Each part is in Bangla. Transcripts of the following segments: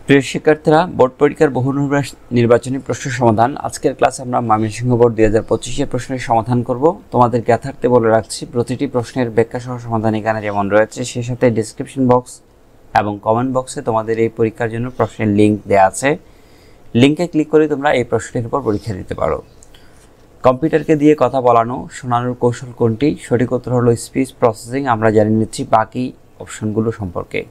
প্রিয় শিক্ষার্থীরা, বোর্ড পরীক্ষার বহু নির্বাচনী প্রশ্ন সমাধান আজকের ক্লাসে আমরা ময়মনসিংহ বোর্ড 2025 প্রশ্নের সমাধান করব। তোমাদের জ্ঞাতার্থে বলে রাখছি, প্রতিটি প্রশ্নের ব্যাখ্যা সহ সমাধান এখানে যেমন রয়েছে, সেই সাথে ডেসক্রিপশন বক্স এবং কমেন্ট বক্সে তোমাদের এই পরীক্ষার জন্য প্রশ্নের লিঙ্ক দেওয়া আছে। লিঙ্কে ক্লিক করে তোমরা এই প্রশ্নের উপর পরীক্ষা দিতে পারো। কম্পিউটারকে দিয়ে কথা বলানো শোনানোর কৌশল কোনটি? সঠিক উত্তর হলো স্পিচ প্রসেসিং। আমরা জানিয়ে নিচ্ছি বাকি অপশনগুলো সম্পর্কে।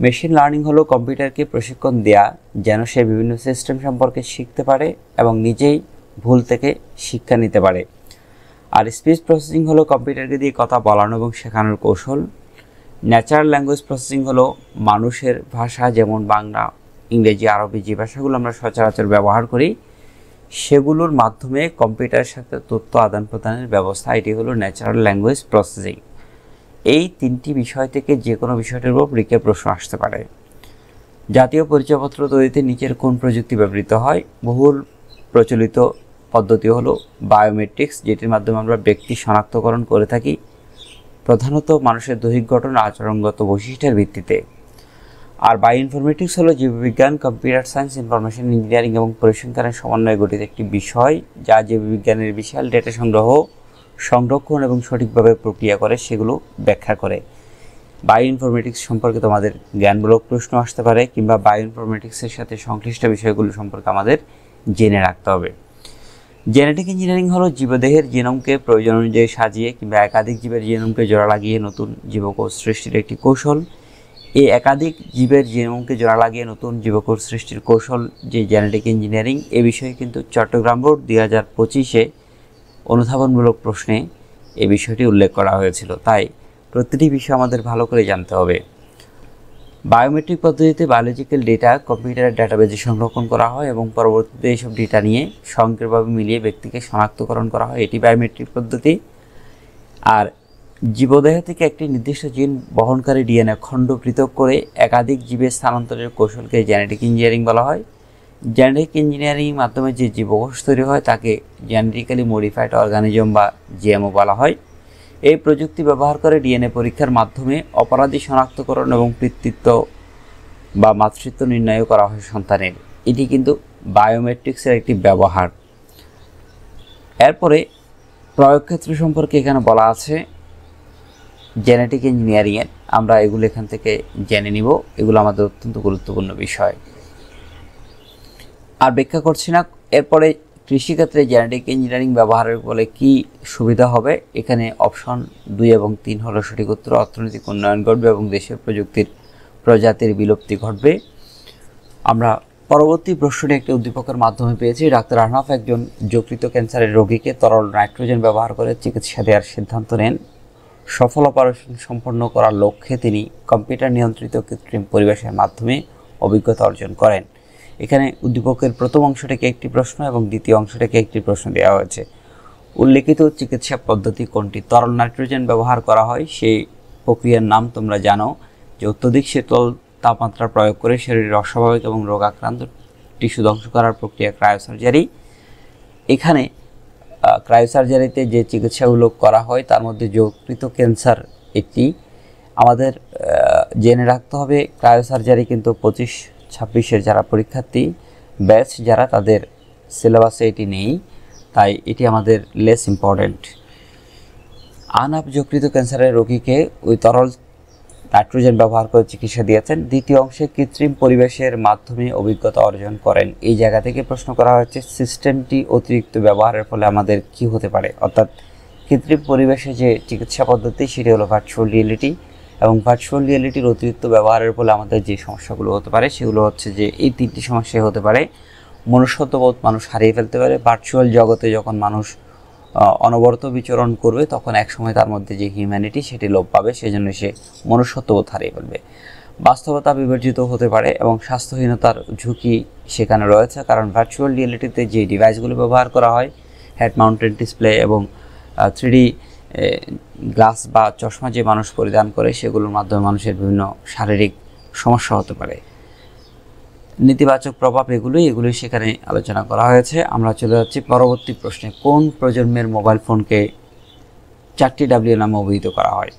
মেশিন লার্নিং হলো কম্পিউটারকে প্রশিক্ষণ দেয়া যেন সে বিভিন্ন সিস্টেম সম্পর্কে শিখতে পারে এবং নিজেই ভুল থেকে শিক্ষা নিতে পারে। আর স্পিচ প্রসেসিং হলো কম্পিউটারকে দিয়ে কথা বলানো এবং শেখানোর কৌশল। ন্যাচারাল ল্যাঙ্গুয়েজ প্রসেসিং হলো মানুষের ভাষা, যেমন বাংলা, ইংরেজি, আরবি, যে ভাষাগুলো আমরা সচরাচর ব্যবহার করি সেগুলোর মাধ্যমে কম্পিউটারের সাথে তথ্য আদান প্রদানের ব্যবস্থা। এটি হলো ন্যাচারাল ল্যাঙ্গুয়েজ প্রসেসিং। এই তিনটি বিষয় থেকে যে কোনো বিষয়টির উপর পরীক্ষার প্রশ্ন আসতে পারে। জাতীয় পরিচয়পত্র তৈরিতে নিচের কোন প্রযুক্তি ব্যবহৃত হয়? বহুল প্রচলিত পদ্ধতি হলো বায়োমেট্রিক্স, যেটির মাধ্যমে আমরা ব্যক্তি শনাক্তকরণ করে থাকি, প্রধানত মানুষের দৈহিক গঠন আচরণগত বৈশিষ্ট্যের ভিত্তিতে। আর বায়োইনফরমেটিক্স হলো জীববিজ্ঞান, কম্পিউটার সায়েন্স, ইনফরমেশন ইঞ্জিনিয়ারিং এবং পরিসংখ্যানের সমন্বয়ে গঠিত একটি বিষয়, যা জীববিজ্ঞানের বিশাল ডেটা সংরক্ষণ এবং সঠিকভাবে প্রক্রিয়া করে সেগুলো ব্যাখ্যা করে। বায়োইনফরমেটিক্স সম্পর্কে তোমাদের জ্ঞানমূলক প্রশ্ন আসতে পারে, কিংবা বায়োইনফরমেটিক্সের সাথে সংশ্লিষ্ট বিষয়গুলো সম্পর্কে আমাদের জেনে রাখতে হবে। জেনেটিক ইঞ্জিনিয়ারিং হলো জীবদেহের জিনোমকে প্রয়োজন অনুযায়ী সাজিয়ে কিংবা একাধিক জীবের জিনোমকে জোড়া লাগিয়ে নতুন জীবকোষ সৃষ্টির একটি কৌশল। এই একাধিক জীবের জিনোমকে জোড়া লাগিয়ে নতুন জীবকোষ সৃষ্টির কৌশল যে জেনেটিক ইঞ্জিনিয়ারিং, এ বিষয়ে কিন্তু চট্টগ্রাম বোর্ড 2025 অনুধাবনমূলক প্রশ্নে এই বিষয়টি উল্লেখ করা হয়েছিল। তাই প্রতিটি বিষয় আমাদের ভালো করে জানতে হবে। বায়োমেট্রিক পদ্ধতিতে বায়োলজিক্যাল ডেটা কম্পিউটারের ডাটাবেজে সংরক্ষণ করা হয় এবং পরবর্তীতে এইসব ডেটা নিয়ে স্বয়ংক্রিয়ভাবে মিলিয়ে ব্যক্তিকে শনাক্তকরণ করা হয়, এটি বায়োমেট্রিক পদ্ধতি। আর জীবদেহ থেকে একটি নির্দিষ্ট জিন বহনকারী ডিএনএ খণ্ড পৃথক করে একাধিক জীবে স্থানান্তরের কৌশলকে জেনেটিক ইঞ্জিনিয়ারিং বলা হয়। জেনেটিক ইঞ্জিনিয়ারিংয়ের মাধ্যমে যে জীবকোষ তৈরি হয় তাকে জেনেটিক্যালি মডিফাইড অর্গানিজম বা জিএমও বলা হয়। এই প্রযুক্তি ব্যবহার করে ডিএনএ পরীক্ষার মাধ্যমে অপরাধী শনাক্তকরণ এবং পিতৃত্ব বা মাতৃত্ব নির্ণয় করা হয় সন্তানের। এটি কিন্তু বায়োমেট্রিক্সের একটি ব্যবহার। এরপরে প্রয়োগক্ষেত্র সম্পর্কে এখানে বলা আছে জেনেটিক ইঞ্জিনিয়ারিংয়ের, আমরা এগুলো এখান থেকে জেনে নিব। এগুলো আমাদের অত্যন্ত গুরুত্বপূর্ণ বিষয়, আর ব্যাখ্যা করছি না। এরপরে কৃষিক্ষেত্রে জেনেটিক ইঞ্জিনিয়ারিং ব্যবহারের ফলে কি সুবিধা হবে? এখানে অপশন 2 এবং 3 হলো সঠিক উত্তর। অর্থনৈতিক উন্নয়ন ঘটবে এবং দেশের প্রজাতির বিলুপ্তি ঘটবে। আমরা পরবর্তী প্রশ্নটি একটি উদ্দীপকের মাধ্যমে পেয়েছি। ডাক্তার আহনাফ একজন যকৃত ক্যান্সারের রোগীকে তরল নাইট্রোজেন ব্যবহার করে চিকিৎসা দেওয়ার সিদ্ধান্ত নেন। সফল অপারেশন সম্পন্ন করার লক্ষ্যে তিনি কম্পিউটার নিয়ন্ত্রিত কৃত্রিম পরিবেশের মাধ্যমে অভিজ্ঞতা অর্জন করেন। এখানে উদ্দীপকের প্রথম অংশ থেকে একটি প্রশ্ন এবং দ্বিতীয় অংশ থেকে একটি প্রশ্ন দেওয়া হয়েছে। উল্লেখিত চিকিৎসা পদ্ধতি কোনটি? তরল নাইট্রোজেন ব্যবহার করা হয়, সেই প্রক্রিয়ার নাম তোমরা জানো, যে অত্যধিক শীতল তাপমাত্রা প্রয়োগ করে শরীরের অস্বাভাবিক এবং রোগাক্রান্ত টিস্যু ধ্বংস করার প্রক্রিয়া ক্রায়োসার্জারি। এখানে ক্রায়োসার্জারিতে যে চিকিৎসাগুলো করা হয় তার মধ্যে যকৃত ক্যান্সার একটি। আমাদের জেনে রাখতে হবে ক্রায়োসার্জারি কিন্তু 25-26 যারা পরীক্ষার্থী ব্যাচ যারা, তাদের সিলেবাসে এটি নেই, তাই এটি আমাদের লেস ইম্পর্টেন্ট। আহনাফ যকৃত ক্যান্সারের রোগীকে ওই তরল নাইট্রোজেন ব্যবহার করে চিকিৎসা দিয়েছেন। দ্বিতীয় অংশে কৃত্রিম পরিবেশের মাধ্যমে অভিজ্ঞতা অর্জন করেন। এই জায়গা থেকে প্রশ্ন করা হয়েছে সিস্টেমটি অতিরিক্ত ব্যবহারের ফলে আমাদের কি হতে পারে? অর্থাৎ কৃত্রিম পরিবেশে যে চিকিৎসা পদ্ধতি সেটি হলো ভার্চুয়াল রিয়েলিটি, এবং ভার্চুয়াল রিয়েলিটির অতিরিক্ত ব্যবহারের ফলে আমাদের যে সমস্যাগুলো হতে পারে সেগুলো হচ্ছে যে এই 3টি সমস্যা হতে পারে। মনুষ্যত্ববোধ মানুষ হারিয়ে ফেলতে পারে। ভার্চুয়াল জগতে যখন মানুষ অনবরত বিচরণ করবে তখন একসময় তার মধ্যে যে হিউম্যানিটি সেটি লোপ পাবে, সেজন্য সে মনুষ্যত্ববোধ হারিয়ে ফেলবে। বাস্তবতা বিবর্জিত হতে পারে এবং স্বাস্থ্যহীনতার ঝুঁকি সেখানে রয়েছে, কারণ ভার্চুয়াল রিয়েলিটিতে যে ডিভাইসগুলো ব্যবহার করা হয়, হেড মাউন্টেড ডিসপ্লে এবং 3D গ্লাস বা চশমা যে মানুষ পরিধান করে, সেগুলোর মাধ্যমে মানুষের বিভিন্ন শারীরিক সমস্যা হতে পারে। নেতিবাচক প্রভাব এগুলোই সেখানে আলোচনা করা হয়েছে। আমরা চলে যাচ্ছি পরবর্তী প্রশ্নে। কোন প্রজন্মের মোবাইল ফোনকে 4টি W নামে অভিহিত করা হয়?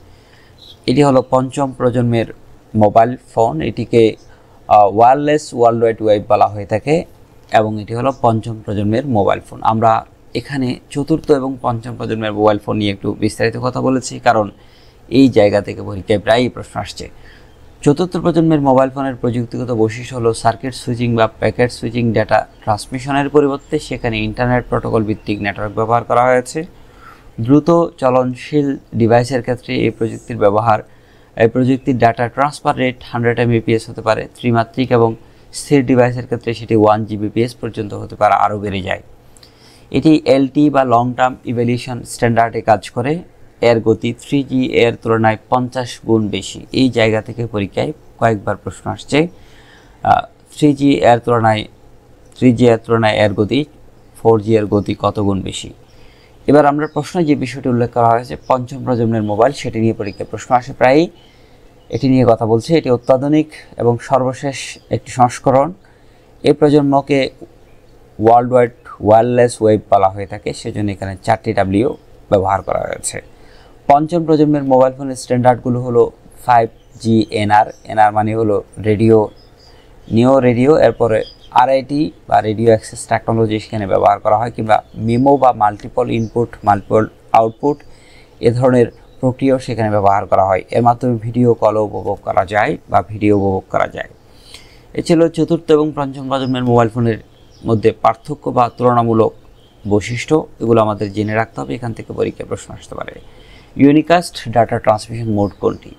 এটি হলো 5ম প্রজন্মের মোবাইল ফোন। এটিকে ওয়্যারলেস ওয়ার্ল্ড ওয়াইড ওয়েব বলা হয়ে থাকে এবং এটি হলো পঞ্চম প্রজন্মের মোবাইল ফোন। আমরা এখানে চতুর্থ এবং পঞ্চম প্রজন্মের মোবাইল ফোন নিয়ে একটু বিস্তারিত কথা বলেছি, কারণ এই জায়গা থেকে পরীক্ষায় প্রায়ই প্রশ্ন আসছে। চতুর্থ প্রজন্মের মোবাইল ফোনের প্রযুক্তিগত বৈশিষ্ট্য হলো সার্কিট সুইচিং বা প্যাকেট সুইচিং ডেটা ট্রান্সমিশনের পরিবর্তে সেখানে ইন্টারনেট প্রোটোকল ভিত্তিক নেটওয়ার্ক ব্যবহার করা হয়েছে। দ্রুত চলনশীল ডিভাইসের ক্ষেত্রে এই প্রযুক্তির ডাটা ট্রান্সফার রেট 100 Mbps হতে পারে। ত্রিমাত্রিক এবং স্থির ডিভাইসের ক্ষেত্রে সেটি 1 Gbps পর্যন্ত হতে পারে, আরও বেড়ে যায়। এটি LTE বা লং টার্ম ইভ্যালুয়েশন স্ট্যান্ডার্ডে কাজ করে। এর গতি 3G এর তুলনায় 50 গুণ বেশি। এই জায়গা থেকে পরীক্ষায় কয়েকবার প্রশ্ন আসছে। 3G এর তুলনায় এর গতি 4G এর গতি কত গুণ বেশি। এবার আমরা প্রশ্নে যে বিষয়টি উল্লেখ করা হয়েছে পঞ্চম প্রজন্মের মোবাইল, সেটি নিয়ে পরীক্ষায় প্রশ্ন আসে প্রায়ই। এটি নিয়ে কথা বলছে। এটি অত্যাধুনিক এবং সর্বশেষ একটি সংস্করণ। এই প্রজন্মকে ওয়ার্ল্ড ওয়াইড ওয়্যারলেস ওয়েব বলা হয়ে থাকে, সেজন্য এখানে 4টি W ব্যবহার করা হয়েছে। পঞ্চম প্রজন্মের মোবাইল ফোনের স্ট্যান্ডার্ডগুলো হলো 5G NR মানে হলো নিও রেডিও, এরপরে RIT বা রেডিও অ্যাক্সেস টেকনোলজি সেখানে ব্যবহার করা হয়, কিংবা মিমো বা মাল্টিপল ইনপুট মাল্টিপল আউটপুট এ ধরনের প্রক্রিয়াও সেখানে ব্যবহার করা হয়। এর মাধ্যমে ভিডিও কলও উপভোগ করা যায় বা ভিডিও উপভোগ করা যায়। এ ছিল চতুর্থ এবং পঞ্চম প্রজন্মের মোবাইল ফোনের মধ্যে পার্থক্য বা তুলনামূলক বৈশিষ্ট্য। এগুলো আমাদের জেনে রাখতে হবে, এখান থেকে পরীক্ষায় প্রশ্ন আসতে পারে। ইউনিকাস্ট ডাটা ট্রান্সমিশন মোড কোনটি?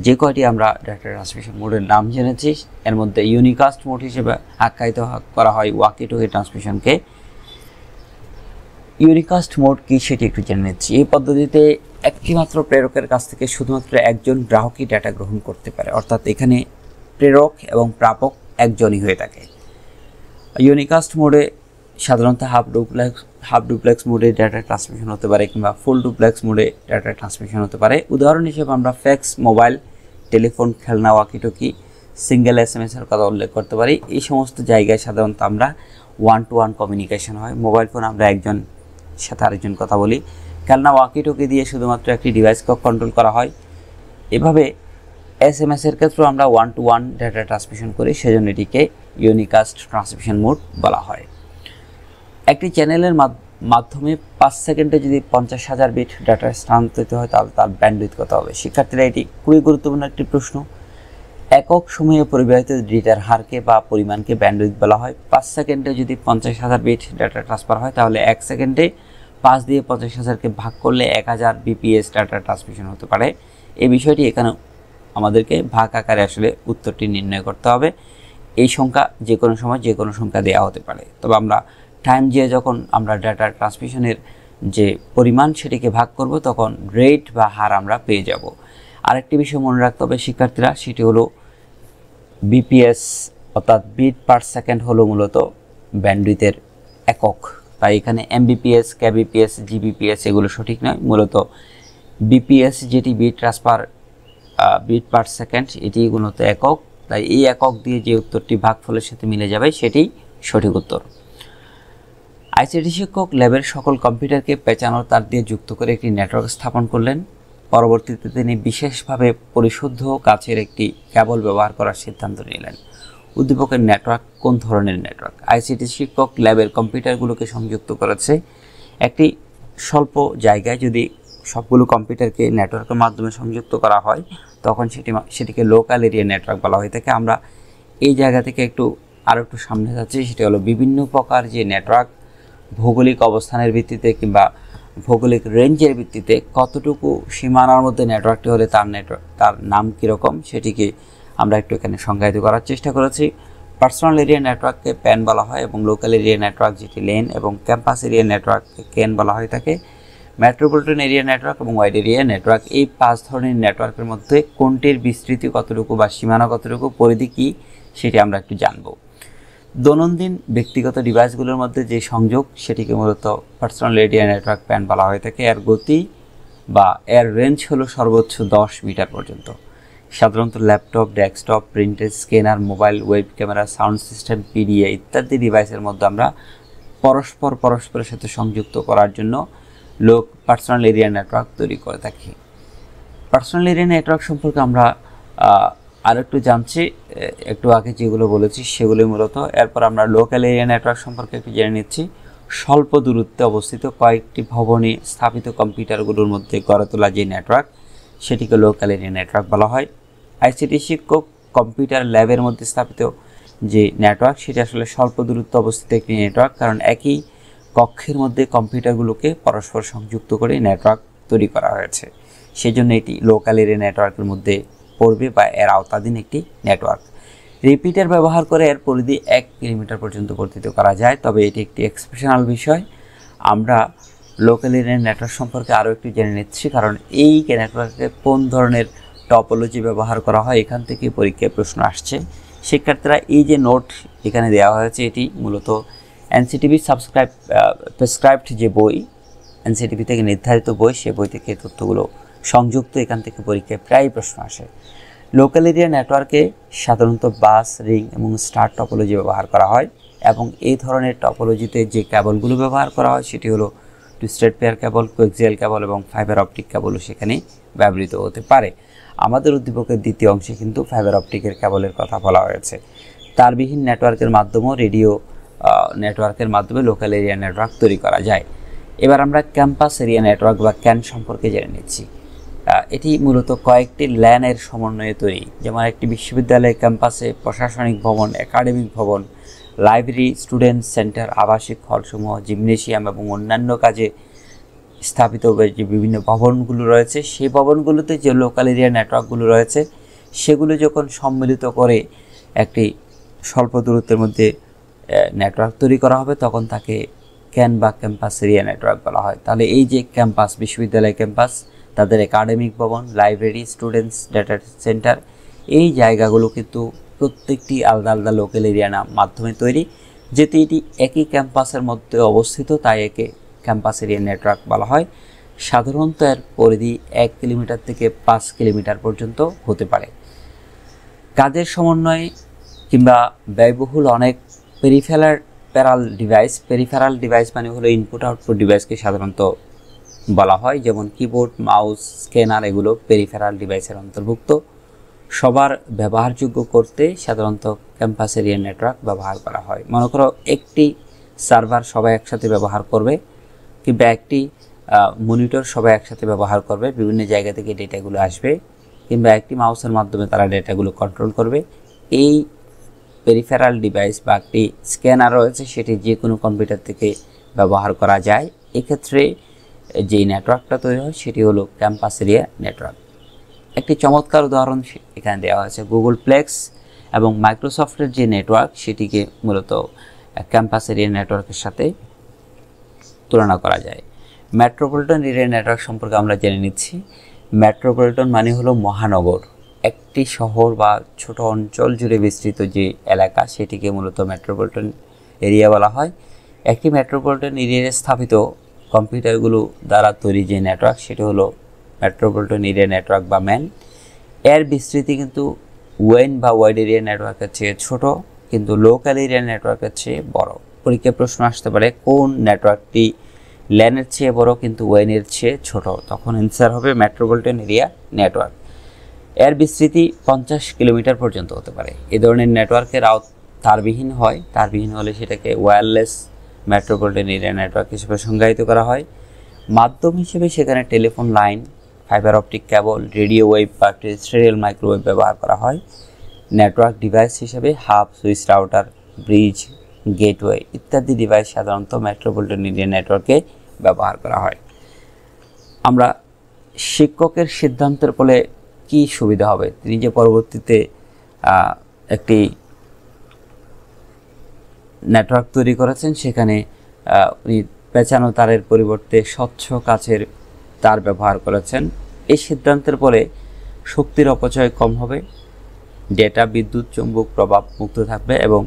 যে কয়টি আমরা ডাটা ট্রান্সমিশন মোডের নাম জেনেছি, এর মধ্যে ইউনিকাস্ট মোড হিসেবে আখ্যায়িত করা হয় ওয়াকি টকি ট্রান্সমিশনকে। ইউনিকাস্ট মোড কি সেটি একটু জেনে নিচ্ছি। এই পদ্ধতিতে একটিমাত্র প্রেরকের কাছ থেকে শুধুমাত্র একজন গ্রাহকই ডাটা গ্রহণ করতে পারে, অর্থাৎ এখানে প্রেরক এবং প্রাপক একজনই হয়ে থাকে। ইউনিকাস্ট মোডে সাধারণত হাফ ডুপ্লেক্স মোডে ডাটা ট্রান্সমিশন হতে পারে, কিংবা ফুল ডুপ্লেক্স মোডে ডাটা ট্রান্সমিশন হতে পারে। উদাহরণ হিসেবে আমরা ফ্যাক্স, মোবাইল, টেলিফোন, খেলনা, ওয়াকিটকি, সিঙ্গেল SMS এর কথা উল্লেখ করতে পারি। এই সমস্ত জায়গায় সাধারণত আমরা 1-to-1 কমিউনিকেশন হয়। মোবাইল ফোন আমরা একজন সাথে আরেকজন কথা বলি। খেলনা, ওয়াকিটকি দিয়ে শুধুমাত্র একটি ডিভাইসকে কন্ট্রোল করা হয়। এভাবে SMS এর ক্ষেত্রেও আমরা 1-to-1 ডাটা ট্রান্সমিশন করি, সেজন্য এটিকে ইউনিকাস্ট ট্রান্সমিশন মোড বলা হয়। একটি চ্যানেলের মাধ্যমে 5 সেকেন্ডে যদি 50,000 বিট ডাটা স্থানান্তরিত হয়, তাহলে তার ব্যান্ডউইথ কত হবে? শিক্ষার্থীরা, এটি খুবই গুরুত্বপূর্ণ একটি প্রশ্ন। একক সময়ে পরিবাহিত ডেটার হারকে বা পরিমাণকে ব্যান্ডউইথ বলা হয়। 5 সেকেন্ডে যদি 50,000 বিট ডাটা ট্রান্সফার হয়, তাহলে 1 সেকেন্ডে 5 দিয়ে 50,000কে ভাগ করলে 1000 BPS ডাটা ট্রান্সমিশন হতে পারে। এই বিষয়টি এখানে আমাদেরকে ভাগ আকারে আসলে উত্তরটি নির্ণয় করতে হবে। এই সংখ্যা যে কোনো সময় যে কোনো সংখ্যা দেওয়া হতে পারে, তবে আমরা টাইম দিয়ে যখন আমরা ডাটা ট্রান্সমিশনের যে পরিমাণ সেটিকে ভাগ করব, তখন রেট বা হার আমরা পেয়ে যাব। আরেকটি বিষয় মনে রাখতে হবে শিক্ষার্থীরা, সেটি হলো BPS অর্থাৎ বিট পার সেকেন্ড হলো মূলত ব্যান্ডউইথের একক। তাই এখানে MBPS, KBPS, GBPS এগুলো সঠিক নয়। মূলত BPS যেটি বিট পার সেকেন্ড, এটি মূলত একক। তাই এই একক দিয়ে যে উত্তরটি ভাগফলের সাথে মিলে যাবে সেটি সঠিক উত্তর। ICT শিক্ষক ল্যাবের সকল কম্পিউটারকে পেঁচানো তার দিয়ে যুক্ত করে একটি নেটওয়ার্ক স্থাপন করলেন। পরবর্তীতে তিনি বিশেষভাবে পরিশুদ্ধ কাচের একটি কেবল ব্যবহার করার সিদ্ধান্ত নিলেন। উদ্দীপকের নেটওয়ার্ক কোন ধরনের নেটওয়ার্ক? ICT শিক্ষক ল্যাবের কম্পিউটারগুলোকে সংযুক্ত করেছে একটি স্বল্প জায়গায়। যদি সবগুলো কম্পিউটারকে নেটওয়ার্কের মাধ্যমে সংযুক্ত করা হয়, তখন সেটিকে লোকাল এরিয়া নেটওয়ার্ক বলা হয়ে থাকে। আমরা এই জায়গা থেকে আরও একটু সামনে যাচ্ছি, সেটি হলো বিভিন্ন প্রকার যে নেটওয়ার্ক ভৌগোলিক অবস্থানের ভিত্তিতে কিংবা ভৌগোলিক রেঞ্জের ভিত্তিতে কতটুকু সীমানার মধ্যে নেটওয়ার্কটি হলে তার নাম কীরকম, সেটিকে আমরা একটু এখানে সংজ্ঞায়িত করার চেষ্টা করেছি। পার্সোনাল এরিয়া নেটওয়ার্ককে প্যান বলা হয়, এবং লোকাল এরিয়া নেটওয়ার্ক যেটি লেন, এবং ক্যাম্পাস এরিয়া নেটওয়ার্ককে কেন বলা হয়ে থাকে। মেট্রোপলিটন এরিয়া নেটওয়ার্ক এবং ওয়াইড এরিয়া নেটওয়ার্ক, এই 5 ধরনের নেটওয়ার্কের মধ্যে কোনটির বিস্তৃতি কতটুকু বা সীমানা কতটুকু, পরিধি কী, সেটি আমরা একটু জানব। দৈনন্দিন ব্যক্তিগত ডিভাইসগুলোর মধ্যে যে সংযোগ, সেটিকে মূলত পার্সোনাল এরিয়া নেটওয়ার্ক প্যান বলা হয়ে থাকে। এর গতি বা এর রেঞ্জ হলো সর্বোচ্চ 10 মিটার পর্যন্ত। সাধারণত laptop, desktop, printer, scanner, mobile, web camera, sound system, PDA ইত্যাদি ডিভাইসের মধ্যে আমরা পরস্পরের সাথে সংযুক্ত করার জন্য পার্সোনাল এরিয়া নেটওয়ার্ক তৈরি করে থাকি। পার্সোনাল এরিয়া নেটওয়ার্ক সম্পর্কে আমরা আর একটু জানছি, একটু আগে যেগুলো বলেছি সেগুলোই মূলত। এরপর আমরা লোকাল এরিয়া নেটওয়ার্ক সম্পর্কে একটু জেনে নিচ্ছি। স্বল্প দূরত্বে অবস্থিত কয়েকটি ভবনে স্থাপিত কম্পিউটারগুলোর মধ্যে গড়ে তোলা যে নেটওয়ার্ক সেটিকে লোকাল এরিয়া নেটওয়ার্ক বলা হয়। আইসিটি শিক্ষক কম্পিউটার ল্যাবের মধ্যে স্থাপিত যে নেটওয়ার্ক সেটি আসলে স্বল্প দূরত্বে অবস্থিত একটি নেটওয়ার্ক, কারণ একই কক্ষের মধ্যে কম্পিউটারগুলোকে পরস্পর সংযুক্ত করে নেটওয়ার্ক তৈরি করা হয়েছে, সেজন্য এটি লোকাল এরিয়া নেটওয়ার্কের মধ্যে পড়বে বা এর আওতাধীন একটি নেটওয়ার্ক। রিপিটার ব্যবহার করে এর পরিধি 1 কিলোমিটার পর্যন্ত বর্ধিত করা যায়, তবে এটি একটি এক্সেপশনাল বিষয়। আমরা লোকাল এরিয়া নেটওয়ার্ক সম্পর্কে আরও একটু জেনে নিচ্ছি, কারণ এই নেটওয়ার্কে কোন ধরনের টপোলজি ব্যবহার করা হয় এখান থেকে পরীক্ষায় প্রশ্ন আসছে। শিক্ষার্থীরা এই যে নোট এখানে দেওয়া হয়েছে এটি মূলত এনসিটিভি প্রেসক্রাইবড যে বই, এনসিটিভি থেকে নির্ধারিত বই, সে বই থেকে তথ্যগুলো সংযুক্ত। এখান থেকে পরীক্ষায় প্রায় প্রশ্ন আসে। লোকাল এরিয়া নেটওয়ার্কে সাধারণত বাস, রিং এবং স্টার টপোলজি ব্যবহার করা হয়, এবং এই ধরনের টপোলজিতে যে কেবলগুলো ব্যবহার করা হয় সেটি হলো twisted pair cable, coaxial cable এবং ফাইবার অপটিক কেবলও সেখানে ব্যবহৃত হতে পারে। আমাদের উদ্দীপকের দ্বিতীয় অংশে কিন্তু ফাইবার অপটিকের কেবলের কথা বলা হয়েছে। তারবিহীন নেটওয়ার্কের মাধ্যমেও রেডিও নেটওয়ার্কের মাধ্যমে লোকাল এরিয়া নেটওয়ার্ক তৈরি করা যায়। এবার আমরা ক্যাম্পাস এরিয়া নেটওয়ার্ক বা ক্যান সম্পর্কে জেনে নিচ্ছি। এটি মূলত কয়েকটি ল্যানের সমন্বয়ে তৈরি, যেমন একটি বিশ্ববিদ্যালয়ের ক্যাম্পাসে প্রশাসনিক ভবন, একাডেমিক ভবন, লাইব্রেরি, স্টুডেন্ট সেন্টার, আবাসিক হলসমূহ, জিমনেশিয়াম এবং অন্যান্য কাজে স্থাপিত যে বিভিন্ন ভবনগুলো রয়েছে, সেই ভবনগুলোতে যে লোকাল এরিয়া নেটওয়ার্কগুলো রয়েছে সেগুলো যখন সম্মিলিত করে একটি স্বল্প দূরত্বের মধ্যে নেটওয়ার্ক তৈরি করা হবে তখন তাকে ক্যান বা ক্যাম্পাস এরিয়া নেটওয়ার্ক বলা হয়। তাহলে এই যে ক্যাম্পাস, বিশ্ববিদ্যালয় ক্যাম্পাস, তাদের একাডেমিক ভবন, লাইব্রেরি, স্টুডেন্টস ডেটা সেন্টার, এই জায়গাগুলো কিন্তু প্রত্যেকটি আলাদা আলাদা লোকাল এরিয়া মাধ্যমে তৈরি। যেহেতু এটি একই ক্যাম্পাসের মধ্যে অবস্থিত তাই একে ক্যাম্পাস এরিয়া নেটওয়ার্ক বলা হয়। সাধারণত এর পরিধি 1 কিলোমিটার থেকে 5 কিলোমিটার পর্যন্ত হতে পারে। কাজের সমন্বয় কিংবা ব্যয়বহুল অনেক পেরিফেরাল ডিভাইস মানে হলো ইনপুট আউটপুট ডিভাইসকে সাধারণত বলা হয়, যেমন কিবোর্ড, মাউস, স্ক্যানার, এগুলো পেরিফেরাল ডিভাইসের অন্তর্ভুক্ত। সবার ব্যবহারযোগ্য করতে সাধারণত ক্যাম্পাস এরিয়া নেটওয়ার্ক ব্যবহার করা হয়। মনে করো একটি সার্ভার সবাই একসাথে ব্যবহার করবে, কিংবা একটি মনিটর সবাই একসাথে ব্যবহার করবে, বিভিন্ন জায়গা থেকে ডেটাগুলো আসবে, কিংবা একটি মাউসের মাধ্যমে তারা ডেটাগুলো কন্ট্রোল করবে। এই পেরিফেরাল ডিভাইস বা একটি স্ক্যানার রয়েছে সেটি যে কোনো কম্পিউটার থেকে ব্যবহার করা যায়। এক্ষেত্রে যেই নেটওয়ার্কটা তৈরি হয় সেটি হলো ক্যাম্পাস এরিয়া নেটওয়ার্ক। একটি চমৎকার উদাহরণ এখানে দেওয়া হয়েছে। গুগল প্লেক্স এবং মাইক্রোসফটের যে নেটওয়ার্ক সেটিকে মূলত ক্যাম্পাস এরিয়া নেটওয়ার্কের সাথে তুলনা করা যায়। মেট্রোপলিটন এরিয়া নেটওয়ার্ক সম্পর্কে আমরা জেনে নিচ্ছি। মেট্রোপলিটন মানে হলো মহানগর, একটি শহর বা ছোট অঞ্চল জুড়ে বিস্তৃত যে এলাকা সেটিকে মূলত মেট্রোপলিটন এরিয়া বলা হয়। একটি মেট্রোপলিটন এরিয়ায় স্থাপিত কম্পিউটারগুলো দ্বারা তৈরি যে নেটওয়ার্ক সেটি হলো মেট্রোপলিটন এরিয়া নেটওয়ার্ক বা ম্যান। এর বিস্তৃতি কিন্তু ওয়েন বা ওয়াইড এরিয়া নেটওয়ার্কের চেয়ে ছোট, কিন্তু লোকাল এরিয়া নেটওয়ার্কের চেয়ে বড়। পরীক্ষায় প্রশ্ন আসতে পারে কোন নেটওয়ার্কটি ল্যানের চেয়ে বড় কিন্তু ওয়েনের চেয়ে ছোট, তখন অ্যান্সার হবে মেট্রোপলিটন এরিয়া নেটওয়ার্ক। এর বিস্তৃতি 50 কিলোমিটার পর্যন্ত হতে পারে। এ ধরনের নেটওয়ার্কের তারবিহীন হয়, তারবিহীন হলে সেটাকে ওয়্যারলেস মেট্রোপলিটন এরিয়া নেটওয়ার্ক হিসেবে সংজ্ঞায়িত করা হয়। মাধ্যম হিসেবে সেখানে telephone line, fibre optic cable, radio wave বা টেরেস্ট্রিয়াল মাইক্রোওয়েভ ব্যবহার করা হয়। নেটওয়ার্ক ডিভাইস হিসেবে hub, switch, router, bridge, gateway ইত্যাদি ডিভাইস সাধারণত মেট্রোপলিটন এরিয়া নেটওয়ার্কে ব্যবহার করা হয়। আমরা শিক্ষকের সিদ্ধান্তের ফলে কি সুবিধা হবে, তিনি যে পরবর্তীতে একটি নেটওয়ার্ক তৈরি করেছেন সেখানে উনি পেঁচানো তারের পরিবর্তে স্বচ্ছ কাচের তার ব্যবহার করেছেন। এই সিদ্ধান্তের ফলে শক্তির অপচয় কম হবে, ডেটা, বিদ্যুৎ, চৌম্বক প্রভাব মুক্ত থাকবে এবং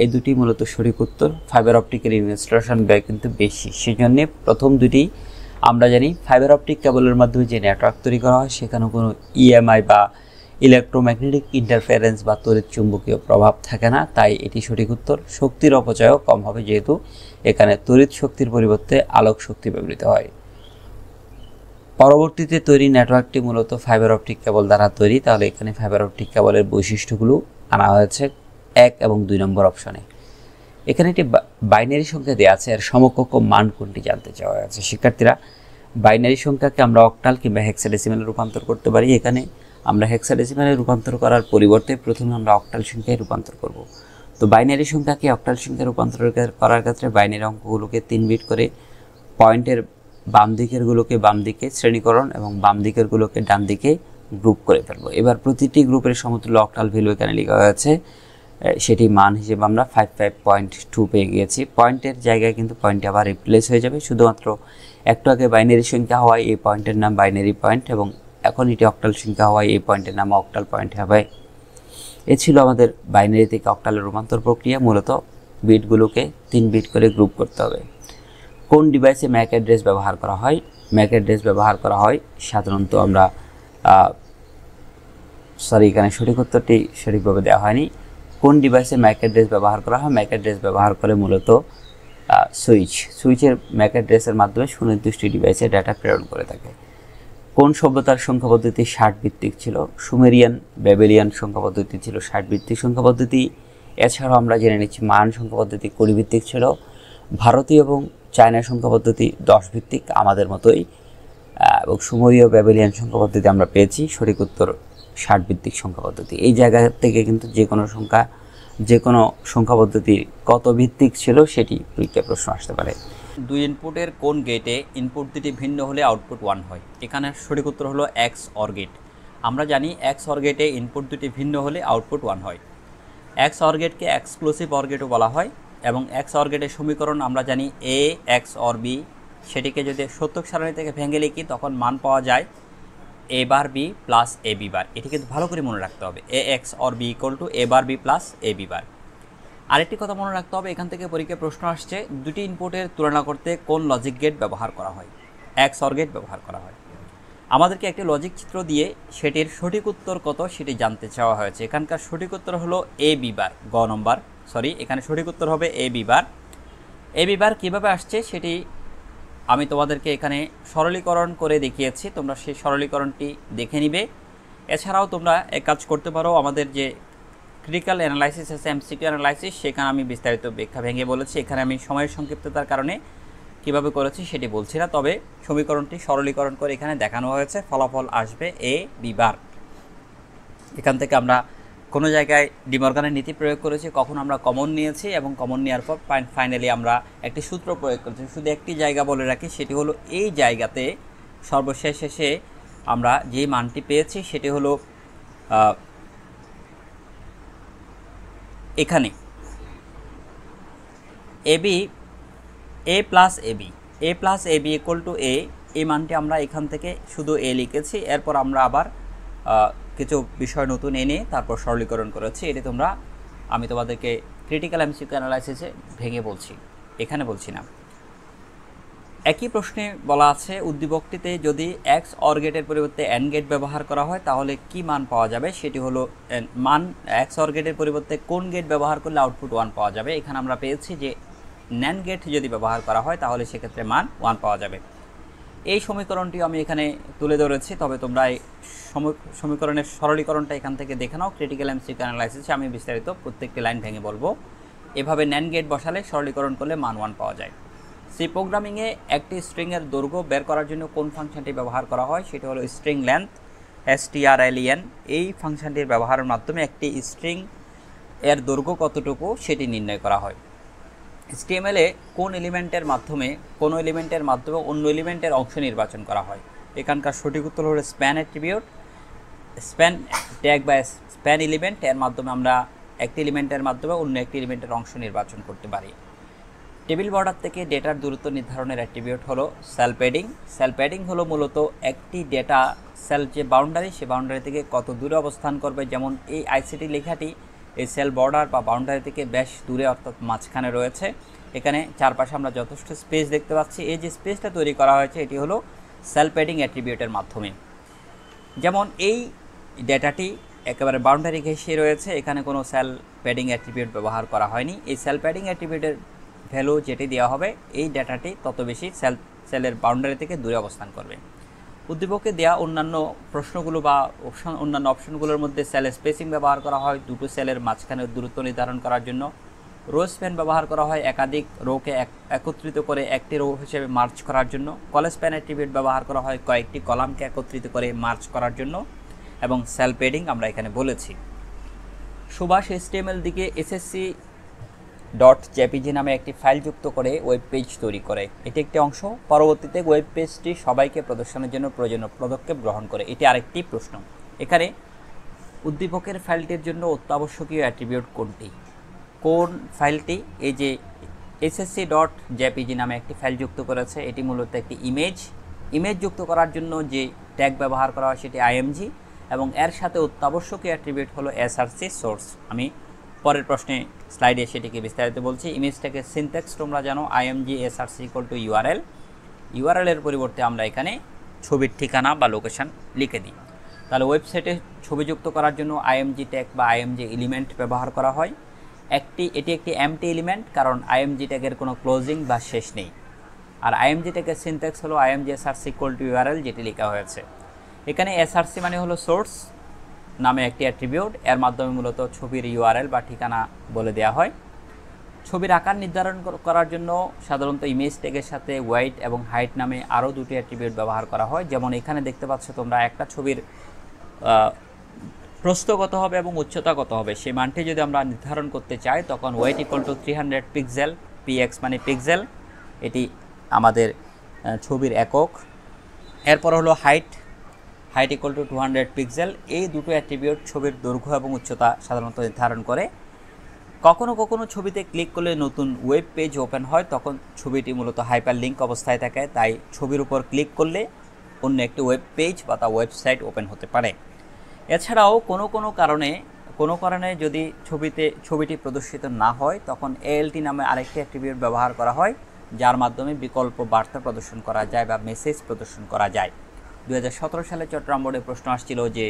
এই দুটি মূলত সঠিক উত্তর। ফাইবার অপটিকের ইনস্টলেশন ব্যয় কিন্তু বেশি, সেজন্য প্রথম দুটি আমরা জানি। ফাইবার অপটিক কেবলের মাধ্যমে যে নেটওয়ার্ক তৈরি করা হয় সেখানে কোনো ইএমআই বা ইলেকট্রোম্যাগনেটিক ইন্টারফারেন্স বা তড়িৎ চুম্বকীয় প্রভাব থাকে না, তাই এটি সঠিক উত্তর। শক্তির অপচয়ও কম হবে যেহেতু এখানে তড়িৎ শক্তির পরিবর্তে আলোক শক্তি ব্যবহৃত হয়। পরবর্তীতে তৈরি নেটওয়ার্কটি মূলত ফাইবার অপটিক কেবল দ্বারা তৈরি। তাহলে এখানে ফাইবার অপটিক কেবলের বৈশিষ্ট্যগুলো আনা হয়েছে 1 এবং 2 নম্বর অপশনে। এখানে একটি বাইনারি সংখ্যা দেওয়া আছে, এর সমকক্ষ মান কোনটি জানতে চাওয়া হয়েছে। শিক্ষার্থীরা, বাইনারি সংখ্যাকে আমরা অক্টাল কিংবা হেক্সাডেসিমালে রূপান্তর করতে পারি। এখানে আমরা হেক্সাডেসিমালে রূপান্তর করার পরিবর্তে প্রথমে আমরা অক্টাল সংখ্যায় রূপান্তর করব। তো বাইনারি সংখ্যাকে অক্টাল সংখ্যায় রূপান্তর করার ক্ষেত্রে বাইনারি অঙ্কগুলোকে 3 বিট করে পয়েন্টের বাম দিকেরগুলোকে বাম দিকে শ্রেণীকরণ এবং বাম দিকেরগুলোকে ডান দিকে গ্রুপ করে ফেলবো। এবার প্রতিটি গ্রুপের সমতুল্য অক্টাল ভ্যালু এখানে লেখা হয়েছে, সেটি মান হিসেবে আমরা 55.2 পেয়ে গিয়েছি। পয়েন্টের জায়গায় কিন্তু পয়েন্টে আবার রিপ্লেস হয়ে যাবে, শুধুমাত্র একটু আগে বাইনারি সংখ্যা হওয়ায় এই পয়েন্টের নাম বাইনারি পয়েন্ট এবং এখন এটি অক্টাল সংখ্যা হওয়ায় এই পয়েন্টের নাম অক্টাল পয়েন্ট হবে। এ ছিল আমাদের বাইনারি থেকে অক্টালের রূপান্তর প্রক্রিয়া। মূলত বিটগুলোকে 3 বিট করে গ্রুপ করতে হবে। কোন ডিভাইসে ম্যাক অ্যাড্রেস ব্যবহার করা হয়? ম্যাক অ্যাড্রেস ব্যবহার করা হয় সাধারণত আমরা এখানে সঠিক উত্তরটি সঠিকভাবে দেওয়া হয়নি। কোন ডিভাইসে ম্যাক অ্যাড্রেস ব্যবহার করা হয়? ম্যাক অ্যাড্রেস ব্যবহার করে মূলত সুইচের ম্যাক অ্যাড্রেসের মাধ্যমে সুনির্দিষ্ট ডিভাইসে ডাটা প্রেরণ করে থাকে। কোন সভ্যতার সংখ্যা পদ্ধতি 60 ভিত্তিক ছিল? সুমেরিয়ান ব্যাবিলিয়ান সংখ্যা পদ্ধতি ছিল 60 ভিত্তিক সংখ্যা পদ্ধতি। এছাড়াও আমরা জেনে নিচ্ছি মান সংখ্যা পদ্ধতি 20 ভিত্তিক ছিল। ভারতীয় এবং চায়না সংখ্যা পদ্ধতি 10 ভিত্তিক, আমাদের মতোই। এবং সুমেরীয় ব্যাবিলিয়ান সংখ্যা পদ্ধতি আমরা পেয়েছি, সঠিক উত্তর 60 ভিত্তিক সংখ্যা পদ্ধতি। এই জায়গা থেকে কিন্তু যে কোনো সংখ্যা পদ্ধতি কত ভিত্তিক ছিল সেটি পরীক্ষায় প্রশ্ন আসতে পারে। 2 ইনপুটের কোন গেটে ইনপুট দুটি ভিন্ন হলে আউটপুট 1 হয়? এখানে সঠিক উত্তর হলো এক্স অর গেট। আমরা জানি এক্স অর গেটে ইনপুট দুটি ভিন্ন হলে আউটপুট 1 হয়। এক্স অর গেটকে এক্সক্লুসিভ অর গেটও বলা হয় এবং এক্স অর গেটের সমীকরণ আমরা জানি এ এক্স অর বি। সেটিকে যদি সত্যক সারণী থেকে ভেঙে লিখি তখন মান পাওয়া যায় A bar B plus A B bar. এটি কিন্তু ভালো করে মনে রাখতে হবে, A XOR B equal to A bar B plus A B bar. আরেকটি কথা মনে রাখতে হবে, এখান থেকে পরীক্ষায় প্রশ্ন আসছে দুটি ইনপুটের তুলনা করতে কোন লজিক গেট ব্যবহার করা হয়? এক্স অর গেট ব্যবহার করা হয়। আমাদেরকে একটি লজিক চিত্র দিয়ে সেটির সঠিক উত্তর কত সেটি জানতে চাওয়া হয়েছে। এখানকার সঠিক উত্তর হলো এ বি বার, গ নম্বর। এখানে সঠিক উত্তর হবে এ বি বার। এ বি বার কীভাবে আসছে সেটি আমি তোমাদেরকে এখানে সরলীকরণ করে দেখিয়েছি, তোমরা সেই সরলীকরণটি দেখে নিবে। এছাড়াও তোমরা এক কাজ করতে পারো, আমাদের যে ক্রিটিক্যাল অ্যানালাইসিস আছে এমসিকিউ অ্যানালাইসিস, সেখানে আমি বিস্তারিত ব্যাখ্যা ভেঙে বলেছি। এখানে আমি সময়ের সংক্ষিপ্ততার কারণে কিভাবে করেছি সেটি বলছি না, তবে সমীকরণটি সরলীকরণ করে এখানে দেখানো হয়েছে। ফলাফল আসবে এ বি বার। এখান থেকে আমরা কোনো জায়গায় ডিমর্গানের নীতি প্রয়োগ করেছি, কখন আমরা কমন নিয়েছি এবং কমন নেওয়ার পর ফাইনালি আমরা একটি সূত্র প্রয়োগ করেছি। শুধু একটি জায়গা বলে রাখি, সেটি হলো এই জায়গাতে সর্বশেষে আমরা যে মানটি পেয়েছি সেটি হলো এখানে AB A plus AB, A plus AB equal to A. এই মানটি আমরা এখান থেকে শুধু এ লিখেছি, এরপর আমরা আবার কিছু বিষয় নতুন এনে তারপর সরলীকরণ করেছি। এটি আমি তোমাদেরকে ক্রিটিক্যাল এমসিকিউ অ্যানালাইসিসে ভেঙে বলছি, এখানে বলছি না। একই প্রশ্নে বলা আছে উদ্দীপকটিতে যদি এক্স অর গেটের পরিবর্তে এন গেট ব্যবহার করা হয় তাহলে কি মান পাওয়া যাবে? সেটি হলো মান এক্স অর গেটের পরিবর্তে কোন গেট ব্যবহার করলে আউটপুট 1 পাওয়া যাবে। এখানে আমরা পেয়েছি যে ন্যান্ড গেট যদি ব্যবহার করা হয় তাহলে সেক্ষেত্রে মান 1 পাওয়া যাবে। এই সমীকরণটি আমি এখানে তুলে ধরেছি, তবে তোমরা এই সমীকরণের সরলীকরণটা এখান থেকে দেখে নাও। ক্রিটিক্যাল এমসিকিউ অ্যানালাইসিসে আমি বিস্তারিত প্রত্যেকটি লাইন ভেঙে বলবো। এভাবে ন্যান্ড গেট বসালে সরলীকরণ করলে মান 1 পাওয়া যায়। সি প্রোগ্রামিংয়ে একটি স্ট্রিংয়ের দৈর্ঘ্য বের করার জন্য কোন ফাংশনটি ব্যবহার করা হয়? সেটি হলো স্ট্রিং লেন্থ, strlen। এই ফাংশনটির ব্যবহারের মাধ্যমে একটি স্ট্রিং এর দৈর্ঘ্য কতটুকু সেটি নির্ণয় করা হয়। HTML এ কোন এলিমেন্টের মাধ্যমে অন্য এলিমেন্টের অংশ নির্বাচন করা হয়? এখানকার সঠিক উত্তর হলো স্প্যান অ্যাট্রিবিউট। স্প্যান ট্যাগ বা স্প্যান এলিমেন্ট, এর মাধ্যমে আমরা একটি এলিমেন্টের মাধ্যমে অন্য একটি এলিমেন্টের অংশ নির্বাচন করতে পারি। টেবিল বর্ডার থেকে ডেটার দূরত্ব নির্ধারণের অ্যাট্রিবিউট হলো সেল প্যাডিং। সেল প্যাডিং হলো মূলত একটি ডেটা সেল যে বাউন্ডারি, সে বাউন্ডারি থেকে কত দূরে অবস্থান করবে। যেমন এই আইসিটি লেখাটি এই সেল বর্ডার বা বাউন্ডারি থেকে বেশ দূরে, অর্থাৎ মাঝখানে রয়েছে। এখানে চারপাশে আমরা যথেষ্ট স্পেস দেখতে পাচ্ছি। এই যে স্পেসটা তৈরি করা হয়েছে এটি হলো সেল প্যাডিং অ্যাট্রিবিউটের মাধ্যমে। যেমন এই ডেটাটি একেবারে বাউন্ডারি ঘেঁষে রয়েছে, এখানে কোনো সেল প্যাডিং অ্যাট্রিবিউট ব্যবহার করা হয়নি। এই সেল প্যাডিং অ্যাট্রিবিউটের ভ্যালু যেটি দেওয়া হবে, এই ডেটাটি তত বেশি সেলের বাউন্ডারি থেকে দূরে অবস্থান করবে। উদ্দীপকে দেওয়া অন্যান্য প্রশ্নগুলো বা অন্যান্য অপশনগুলোর মধ্যে সেল স্পেসিং ব্যবহার করা হয় দুটো সেলের মাঝখানে দূরত্ব নির্ধারণ করার জন্য। রো স্প্যান ব্যবহার করা হয় একাধিক রোকে একত্রিত করে একটি রো হিসেবে মার্চ করার জন্য। কল স্প্যান অ্যাট্রিবিউট ব্যবহার করা হয় কয়েকটি কলামকে একত্রিত করে মার্চ করার জন্য। এবং সেল পেডিং আমরা এখানে বলেছি। সুভাষ HTML দিকে SSC.jpg নামে একটি ফাইল যুক্ত করে ওয়েব পেজ তৈরি করে। এটি একটি অংশ। পরবর্তীতে ওয়েব পেজটি সবাইকে প্রদর্শনের জন্য প্রয়োজনীয় পদক্ষেপ গ্রহণ করে। এটি আরেকটি প্রশ্ন। এখানে উদ্দীপকের ফাইলটির জন্য অত্যাবশ্যকীয় অ্যাট্রিবিউট কোনটি? কোন ফাইলটি? এই যে SSC.jpg নামে একটি ফাইল যুক্ত করেছে, এটি মূলত একটি ইমেজ যুক্ত করার জন্য যে ট্যাগ ব্যবহার করা হয় সেটি img এবং এর সাথে অত্যাবশ্যকীয় অ্যাট্রিবিউট হলো src সোর্স। আমি পরের প্রশ্নে স্লাইডে সেটিকে বিস্তারিত বলছি। ইমেজটাকে সিনট্যাক্স তোমরা জানো, img src = URL এর পরিবর্তে আমরা এখানে ছবির ঠিকানা বা লোকেশন লিখে দিই। তাহলে ওয়েবসাইটে ছবি যুক্ত করার জন্য img ট্যাগ বা img এলিমেন্ট ব্যবহার করা হয়। এটি একটি এমটি এলিমেন্ট, কারণ img ট্যাগের কোনো ক্লোজিং বা শেষ নেই। আর img ট্যাগের সিনট্যাক্স হলো img src URL, যেটি লেখা হয়েছে এখানে। src মানে হলো সোর্স নামে একটি অ্যাট্রিবিউট, এর মাধ্যমে মূলত ছবির URL বা ঠিকানা বলে দেওয়া হয়। ছবির আকার নির্ধারণ করার জন্য সাধারণত ইমেজ ট্যাগের সাথে ওয়েট এবং হাইট নামে আরও দুটি অ্যাট্রিবিউট ব্যবহার করা হয়। যেমন এখানে দেখতে পাচ্ছ তোমরা, একটা ছবির প্রস্থ কত হবে এবং উচ্চতা কত হবে সেই মানটি যদি আমরা নির্ধারণ করতে চাই, তখন ওয়েট = 300 পিক্সেল, px মানে পিক্সেল, এটি আমাদের ছবির একক। এরপর হলো হাইট = 200 পিক্সেল। এই দুটো অ্যাট্রিবিউট ছবির দৈর্ঘ্য এবং উচ্চতা সাধারণত নির্ধারণ করে। কখনো কখনো ছবিতে ক্লিক করলে নতুন ওয়েব পেজ ওপেন হয়, তখন ছবিটি মূলত হাইপার লিঙ্ক অবস্থায় থাকে, তাই ছবির উপর ক্লিক করলে অন্য একটি ওয়েব পেজ বা তা ওয়েবসাইট ওপেন হতে পারে। এছাড়াও কোনো কারণে যদি ছবিটি প্রদর্শিত না হয়, তখন ALT নামে আরেকটি অ্যাট্রিবিউট ব্যবহার করা হয়, যার মাধ্যমে বিকল্প বার্তা প্রদর্শন করা যায় বা মেসেজ প্রদর্শন করা যায়। 2017 সালে চট্টগ্রাম বোর্ডে প্রশ্ন আসছিল যে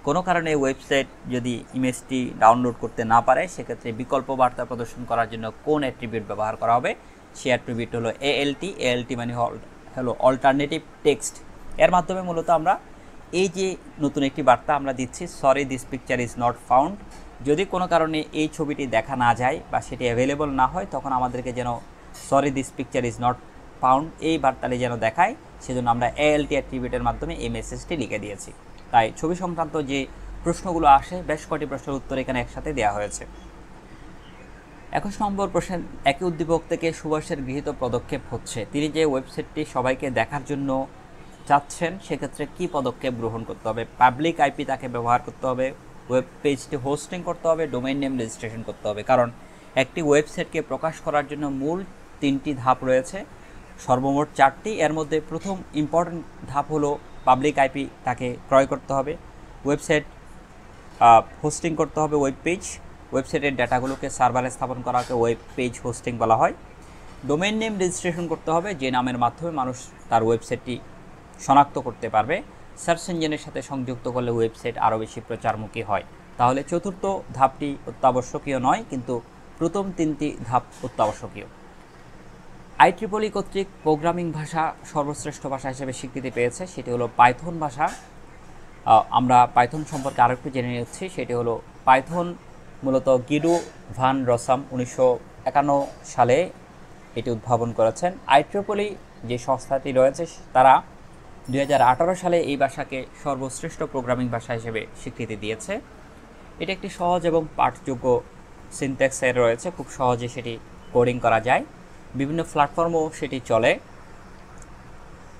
কোনো কারণে ওয়েবসাইট যদি ইমেজটি ডাউনলোড করতে না পারে, সেক্ষেত্রে বিকল্প বার্তা প্রদর্শন করার জন্য কোন অ্যাট্রিবিউট ব্যবহার করা হবে? সেই অ্যাট্রিবিউট হলো ALT মানে হলো অল্টারনেটিভ টেক্সট। এর মাধ্যমে মূলত আমরা এই যে নতুন একটি বার্তা আমরা দিচ্ছি, sorry this picture is not found, যদি কোনো কারণে এই ছবিটি দেখা না যায় বা সেটি অ্যাভেলেবল না হয়, তখন আমাদেরকে যেন sorry this picture is not found এই বার্তাটি যেন দেখায়, সেজন্য আমরা ALT অ্যাট্রিবিউটের মাধ্যমে এই মেসেজটি লিখে দিয়েছি। তাই ছবি সংক্রান্ত যে প্রশ্নগুলো আসে, বেশ কটি প্রশ্নের উত্তর এখানে একসাথে দেওয়া হয়েছে। 21 নম্বর প্রশ্ন, একই উদ্দীপক থেকে সুভাষের গৃহীত পদক্ষেপ হচ্ছে, তিনি যে ওয়েবসাইটটি সবাইকে দেখার জন্য চাচ্ছেন, সেক্ষেত্রে কি পদক্ষেপ গ্রহণ করতে হবে? পাবলিক IP তাকে ব্যবহার করতে হবে, ওয়েব পেজটি হোস্টিং করতে হবে, ডোমেইন নেম রেজিস্ট্রেশন করতে হবে। কারণ একটি ওয়েবসাইটকে প্রকাশ করার জন্য মূল 3টি ধাপ রয়েছে, সর্বমোট 4টি। এর মধ্যে প্রথম ইম্পর্টেন্ট ধাপ হলো পাবলিক IP তাকে ক্রয় করতে হবে, ওয়েবসাইট হোস্টিং করতে হবে ওয়েবসাইটের ডাটাগুলোকে সার্ভারে স্থাপন করাকে ওয়েব পেজ হোস্টিং বলা হয়। ডোমেইন নেম রেজিস্ট্রেশন করতে হবে, যে নামের মাধ্যমে মানুষ তার ওয়েবসাইটটি শনাক্ত করতে পারবে। সার্চ ইঞ্জিনের সাথে সংযুক্ত করলে ওয়েবসাইট আরও বেশি প্রচারমুখী হয়। তাহলে চতুর্থ ধাপটি অত্যাবশ্যকীয় নয়, কিন্তু প্রথম 3টি ধাপ অত্যাবশ্যকীয়। IEEE কর্তৃক প্রোগ্রামিং ভাষা সর্বশ্রেষ্ঠ ভাষা হিসেবে স্বীকৃতি পেয়েছে, সেটি হলো পাইথন ভাষা। আমরা পাইথন সম্পর্কে আরও একটু জেনে নিচ্ছি। সেটি হলো পাইথন মূলত গিডো ভান রসাম 1951 সালে এটি উদ্ভাবন করেছেন। IEEE যে সংস্থাটি রয়েছে, তারা 2018 সালে এই ভাষাকে সর্বশ্রেষ্ঠ প্রোগ্রামিং ভাষা হিসেবে স্বীকৃতি দিয়েছে। এটি একটি সহজ এবং পাঠযোগ্য সিনট্যাক্সের রয়েছে, খুব সহজে সেটি কোডিং করা যায়, বিভিন্ন প্ল্যাটফর্মও সেটি চলে।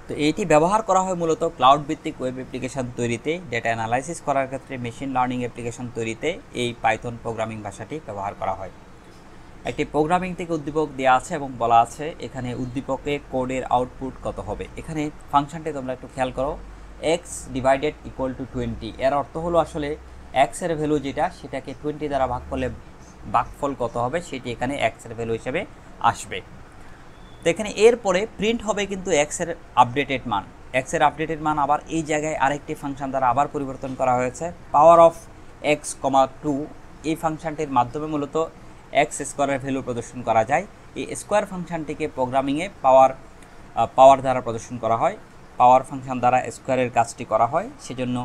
তো এটি ব্যবহার করা হয় মূলত ক্লাউড ভিত্তিক ওয়েব অ্যাপ্লিকেশন তৈরিতে, ডেটা অ্যানালাইসিস করার ক্ষেত্রে, মেশিন লার্নিং অ্যাপ্লিকেশন তৈরিতে এই পাইথন প্রোগ্রামিং ভাষাটি ব্যবহার করা হয়। একটি প্রোগ্রামিং থেকে উদ্দীপক দেওয়া আছে এবং বলা আছে এখানে উদ্দীপকে কোডের আউটপুট কত হবে। এখানে ফাংশনটি তোমরা একটু খেয়াল করো, x = 20। এর অর্থ হলো আসলে x এর ভ্যালু যেটা, সেটাকে 20 দ্বারা ভাগ করলে ভাগফল কত হবে সেটি এখানে x এর ভ্যালু হিসেবে আসবে। তো এখানে এরপরে প্রিন্ট হবে কিন্তু x এর আপডেটেড মান। আবার এই জায়গায় আরেকটি ফাংশন দ্বারা আবার পরিবর্তন করা হয়েছে, পাওয়ার অফ x, 2। এই ফাংশনটির মাধ্যমে মূলত x স্কোয়ারের ভ্যালু প্রদর্শন করা যায়। এই স্কোয়ার ফাংশনটিকে প্রোগ্রামিংয়ে পাওয়ার দ্বারা প্রদর্শন করা হয়। পাওয়ার ফাংশন দ্বারা স্কোয়ারের কাজটি করা হয়। সেজন্য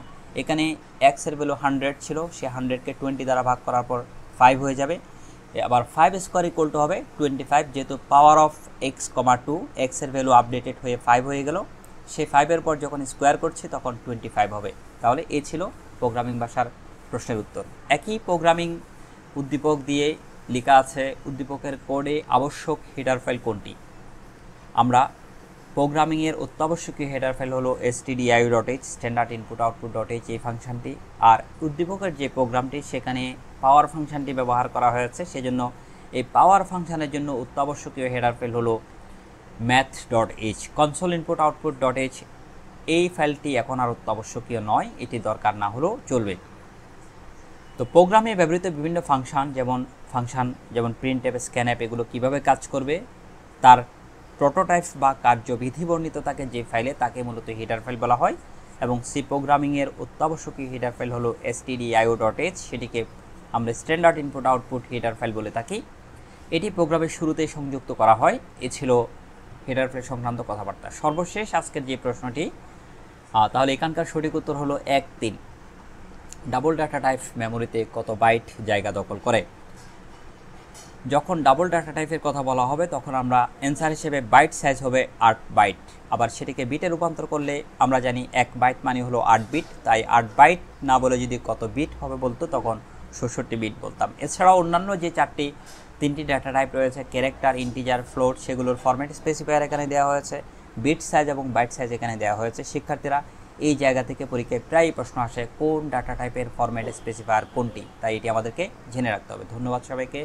এখানে এক্সের ভ্যালু 100 ছিল, সে 100কে 20 দ্বারা ভাগ করার পর 5 হয়ে যাবে। আবার 5 স্কোয়ার ইকুয়াল টু হবে 25, যেহেতু পাওয়ার অফ এক্স কমা 2, এক্সের ভ্যালু আপডেটেড হয়ে 5 হয়ে গেল, সেই 5-এর পর যখন স্কোয়ার করছি তখন 25 হবে। তাহলে এই ছিল প্রোগ্রামিং ভাষার প্রশ্নের উত্তর। একই প্রোগ্রামিং উদ্দীপক দিয়ে লেখা আছে উদ্দীপকের কোডে আবশ্যক হেডার ফাইল কোনটি। আমরা প্রোগ্রামিংয়ের অত্যাবশ্যকীয় হেডার ফাইল হলো stdio.h, স্ট্যান্ডার্ড ইনপুট আউটপুট.h এই ফাংশনটি। আর উদ্দীপকের যে প্রোগ্রামটি সেখানে পাওয়ার ফাংশনটি ব্যবহার করা হয়েছে, সেজন্য এই পাওয়ার ফাংশনের জন্য অত্যাবশ্যকীয় হেডার ফাইল হলো math.h। কনসোল ইনপুট আউটপুট.h এই ফাইলটি এখন আর অত্যাবশ্যকীয় নয়, এটি দরকার না হলেও চলবে। তো প্রোগ্রামে ব্যবহৃত বিভিন্ন ফাংশন যেমন প্রিন্টএফ, স্ক্যানএফ এগুলো কিভাবে কাজ করবে তার প্রোটোটাইপ বা কার্যবিধি বর্ণিত থাকে যে ফাইলে, তাকে মূলত হেডার ফাইল বলা হয়। এবং সি প্রোগ্রামিংয়ের অত্যাবশ্যকীয় হেডার ফাইল হলো stdio.h, সেটিকে আমরা standard input output header file বলে থাকি। এটি প্রোগ্রামের শুরুতেই সংযুক্ত করা হয়। এ ছিল হেডার ফাইল সংক্রান্ত কথাবার্তা। সর্বশেষ আজকের যে প্রশ্নটি, তাহলে এখানকার সঠিক উত্তর হলো 1-3। ডাবল ডাটা টাইপ মেমোরিতে কত বাইট জায়গা দখল করে? যখন ডাবল ডাটা টাইপের কথা বলা হবে তখন আমরা অ্যান্সার হিসেবে বাইট সাইজ হবে 8 বাইট। আবার সেটিকে বিটে রূপান্তর করলে আমরা জানি 1 বাইট মানে হলো 8 বিট, তাই 8 বাইট না বলে যদি কত বিট হবে বলতো তখন 66 বিট বলতাম। এছাড়াও অন্যান্য যে 3টি ডাটা টাইপ রয়েছে, ক্যারেক্টার, ইন্টিজার, ফ্লোট, সেগুলোর ফরম্যাট স্পেসিফায়ার এখানে দেওয়া হয়েছে, বিট সাইজ এবং বাইট সাইজ এখানে দেওয়া হয়েছে। শিক্ষার্থীরা এই জায়গা থেকে পরীক্ষায় প্রায় প্রশ্ন আসে কোন ডাটা টাইপের ফরম্যাট স্পেসিফায়ার কোনটি, তাই এটি আমাদেরকে জেনে রাখতে হবে। ধন্যবাদ সবাইকে।